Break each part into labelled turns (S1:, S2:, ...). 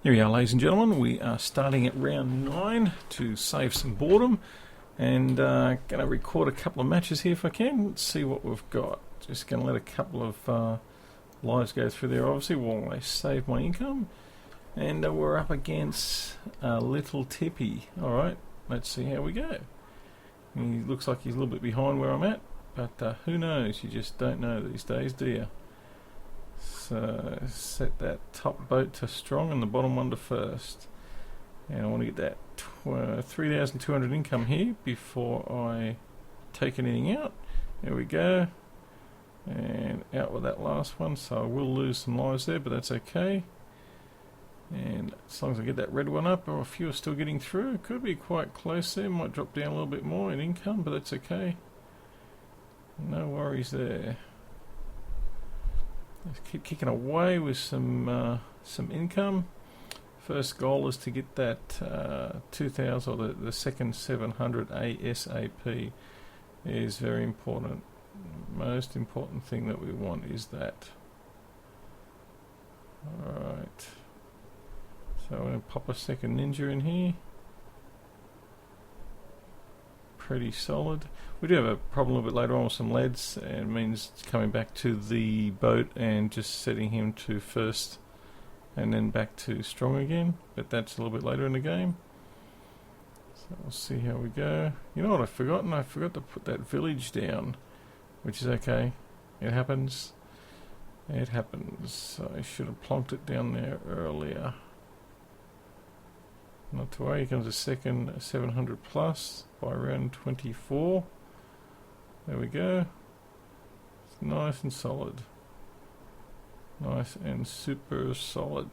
S1: Here we are, ladies and gentlemen. We are starting at round 9 to save some boredom, and going to record a couple of matches here if I can. Let's see what we've got. Just going to let a couple of lives go through there, obviously, while I save my income. And we're up against Little Tippy. Alright, let's see how we go. He looks like he's a little bit behind where I'm at, but who knows? You just don't know these days, do you? So set that top boat to strong and the bottom one to first. And I want to get that 3,200 income here before I take anything out. There we go. And out with that last one, so I will lose some lives there, but that's okay. And as long as I get that red one up, or a few are still getting through, it could be quite close there. Might drop down a little bit more in income, but that's okay. No worries there. Let's keep kicking away with some income. First goal is to get that 2,000 or the second 700 ASAP is very important. Most important thing that we want is that. Alright. So I'm going to pop a second ninja in here. Pretty solid. We do have a problem a bit later on with some leads, and it means coming back to the boat and just setting him to first and then back to strong again, but that's a little bit later in the game. So we'll see how we go. You know what I've forgotten? I forgot to put that village down, which is okay. It happens. It happens. So I should have plonked it down there earlier. Not to worry, here comes a second 700 plus by round 24. There we go. It's nice and solid. Nice and super solid.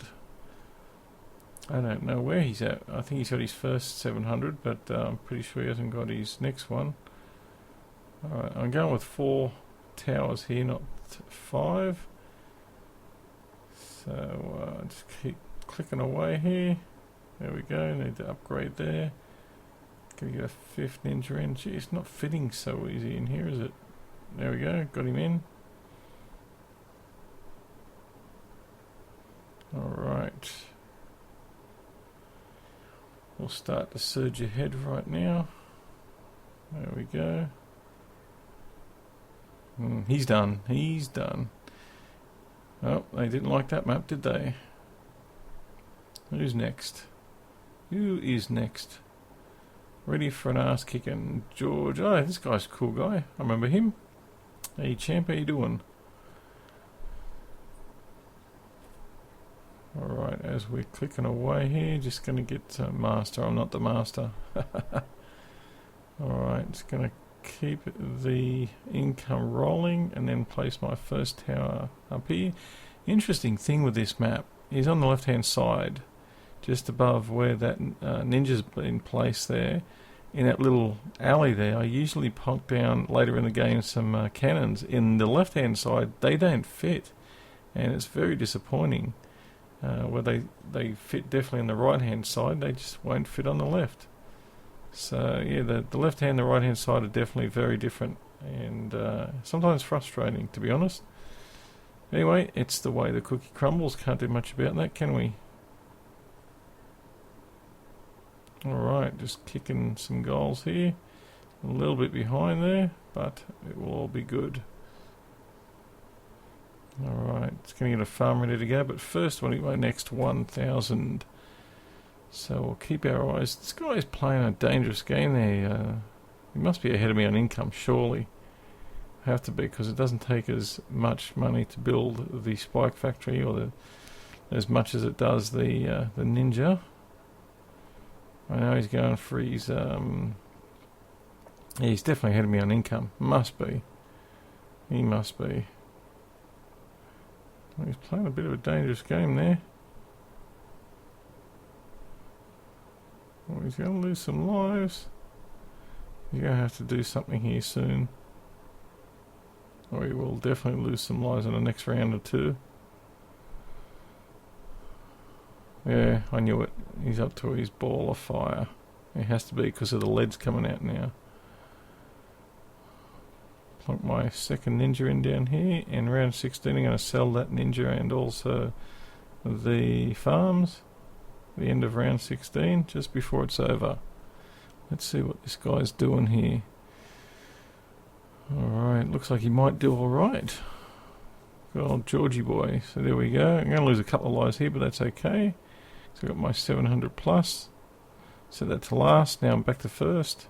S1: I don't know where he's at. I think he's got his first 700, but I'm pretty sure he hasn't got his next one. Alright, I'm going with 4 towers here, not 5. So just keep clicking away here. There we go, need to upgrade there. Gonna get a 5th ninja in. Gee, it's not fitting so easy in here, is it? There we go, got him in. Alright. We'll start to surge ahead right now. There we go. He's done. He's done. Oh, they didn't like that map, did they? Who's next? Who is next? Ready for an ass kicking. George. Oh, this guy's a cool guy. I remember him. Hey champ, how you doing? Alright, as we're clicking away here, just going to get master. I'm not the master. Alright, just going to keep the income rolling and then place my first tower up here. Interesting thing with this map is on the left hand side, just above where that ninja's been placed there, in that little alley there, I usually pop down later in the game some cannons. In the left hand side, they don't fit, and it's very disappointing. Where they fit definitely on the right hand side, they just won't fit on the left. So yeah, the left hand and the right hand side are definitely very different, and sometimes frustrating, to be honest. Anyway, it's the way the cookie crumbles. Can't do much about that, can we? Alright, just kicking some goals here. A little bit behind there, but it will all be good. Alright, it's going to get a farm ready to go, but first I want to get my next 1,000. So we'll keep our eyes. This guy's playing a dangerous game there. He must be ahead of me on income, surely. Have to be, because it doesn't take as much money to build the spike factory, or as much as it does the ninja. I know he's going for his yeah, he's definitely ahead of me on income. Must be. He must be. He's playing a bit of a dangerous game there. Well, he's going to lose some lives. He's going to have to do something here soon, or he will definitely lose some lives in the next round or two. Yeah, I knew it. He's up to his ball of fire. It has to be because of the leads coming out now. Plonk my second ninja in down here, and round 16 I'm going to sell that ninja and also the farms. the end of round 16, just before it's over. Let's see what this guy's doing here. Alright, looks like he might do alright. Good old Georgie boy. So there we go. I'm going to lose a couple of lives here, but that's okay. So I've got my 700 plus. Set that to last. Now I'm back to first.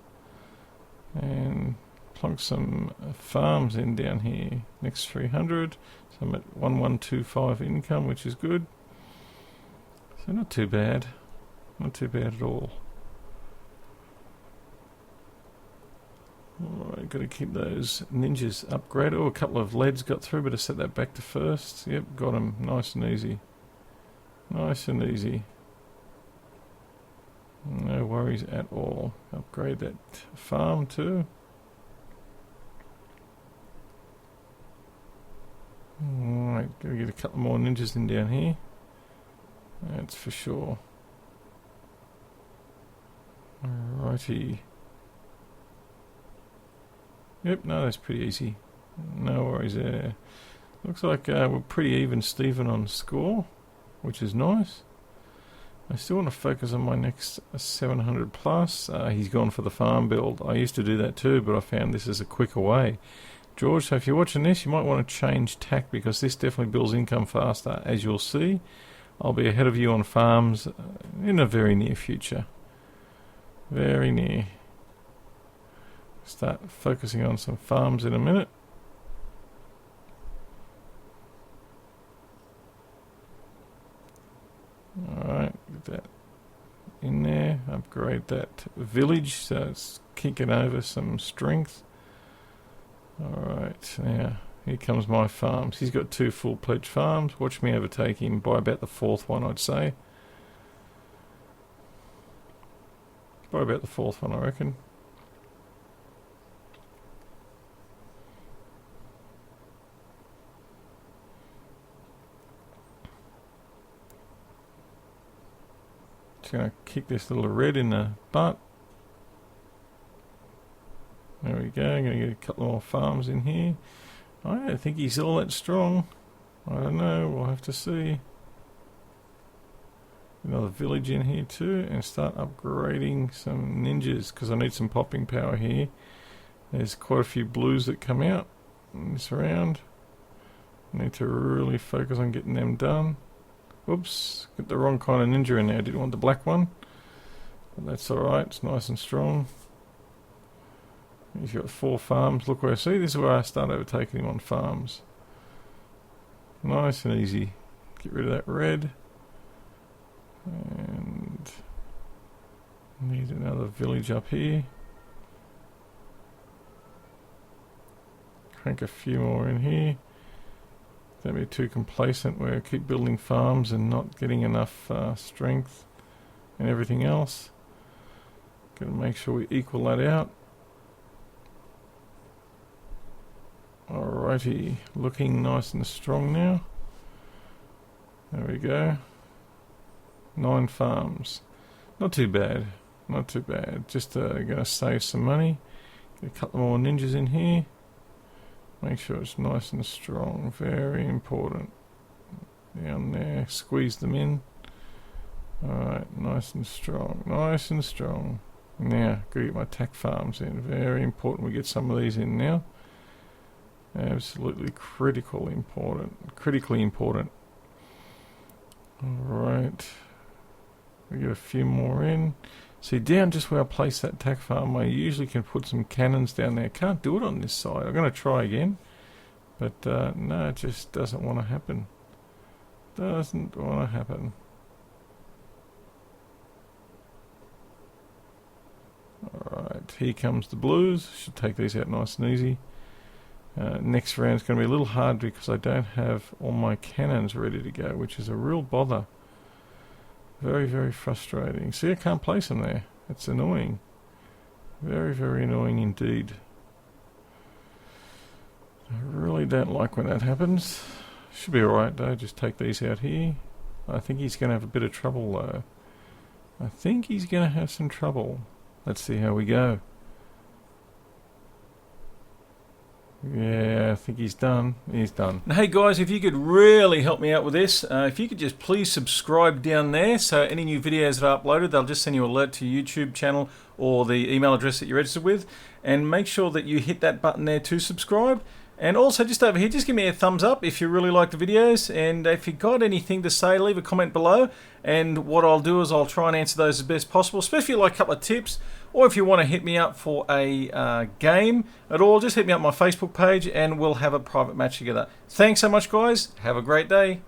S1: And plonk some farms in down here. Next 300. So I'm at 1125 income, which is good. So not too bad. Not too bad at all. Alright, got to keep those ninjas upgraded. Oh, a couple of leads got through, but I set that back to first. Yep, got them. Nice and easy. Nice and easy. No worries at all. Upgrade that farm too. Alright, got to get a couple more ninjas in down here. That's for sure. Alrighty. Yep, no, that's pretty easy. No worries there. Looks like we're pretty even Steven on score, which is nice. I still want to focus on my next 700 plus. He's gone for the farm build. I used to do that too, but I found this is a quicker way. George, so if you're watching this, you might want to change tack because this definitely builds income faster. As you'll see, I'll be ahead of you on farms in a very near future. Very near. Start focusing on some farms in a minute. Alright, get that in there. Upgrade that village so it's kicking over some strength. Alright, now here comes my farms. He's got 2 full-pledged farms. Watch me overtake him by about the 4th one, I'd say. By about the 4th one, I reckon. Just going to kick this little red in the butt. There we go. I'm going to get a couple more farms in here. I don't think he's all that strong. I don't know. We'll have to see. Another village in here too, and start upgrading some ninjas because I need some popping power here. There's quite a few blues that come out in this round. I need to really focus on getting them done. Oops, got the wrong kind of ninja in there. I didn't want the black one. But that's alright, it's nice and strong. He's got 4 farms. Look where I see. This is where I start overtaking him on farms. Nice and easy. Get rid of that red. And need another village up here. Crank a few more in here. Don't be too complacent where I keep building farms and not getting enough strength and everything else. Got to make sure we equal that out. Alrighty, looking nice and strong now. There we go. 9 farms. Not too bad. Not too bad. Just going to save some money. Get a couple more ninjas in here. Make sure it's nice and strong. Very important. Down there. Squeeze them in. Alright, nice and strong. Nice and strong. Now, got to get my tack farms in. Very important we get some of these in now. Absolutely critically important. Critically important. Alright. We get a few more in. See, down just where I place that tack farm, I usually can put some cannons down there. Can't do it on this side. I'm going to try again. But, no, it just doesn't want to happen. Doesn't want to happen. Alright, here comes the blues. Should take these out nice and easy. Next round is going to be a little hard because I don't have all my cannons ready to go, which is a real bother. Very, very frustrating. See, I can't place them there. It's annoying. Very, very annoying indeed. I really don't like when that happens. Should be alright though, just take these out here. I think he's going to have a bit of trouble though. I think he's going to have some trouble. Let's see how we go. Yeah, I think he's done. He's done. And hey guys, if you could really help me out with this, if you could just please subscribe down there, so any new videos that are uploaded, they'll just send you an alert to your YouTube channel or the email address that you're registered with. And make sure that you hit that button there to subscribe. And also just over here, just give me a thumbs up if you really like the videos, and if you've got anything to say, leave a comment below, and what I'll do is I'll try and answer those as best possible, especially if you like a couple of tips, or if you want to hit me up for a game at all, just hit me up on my Facebook page and we'll have a private match together. Thanks so much guys, have a great day.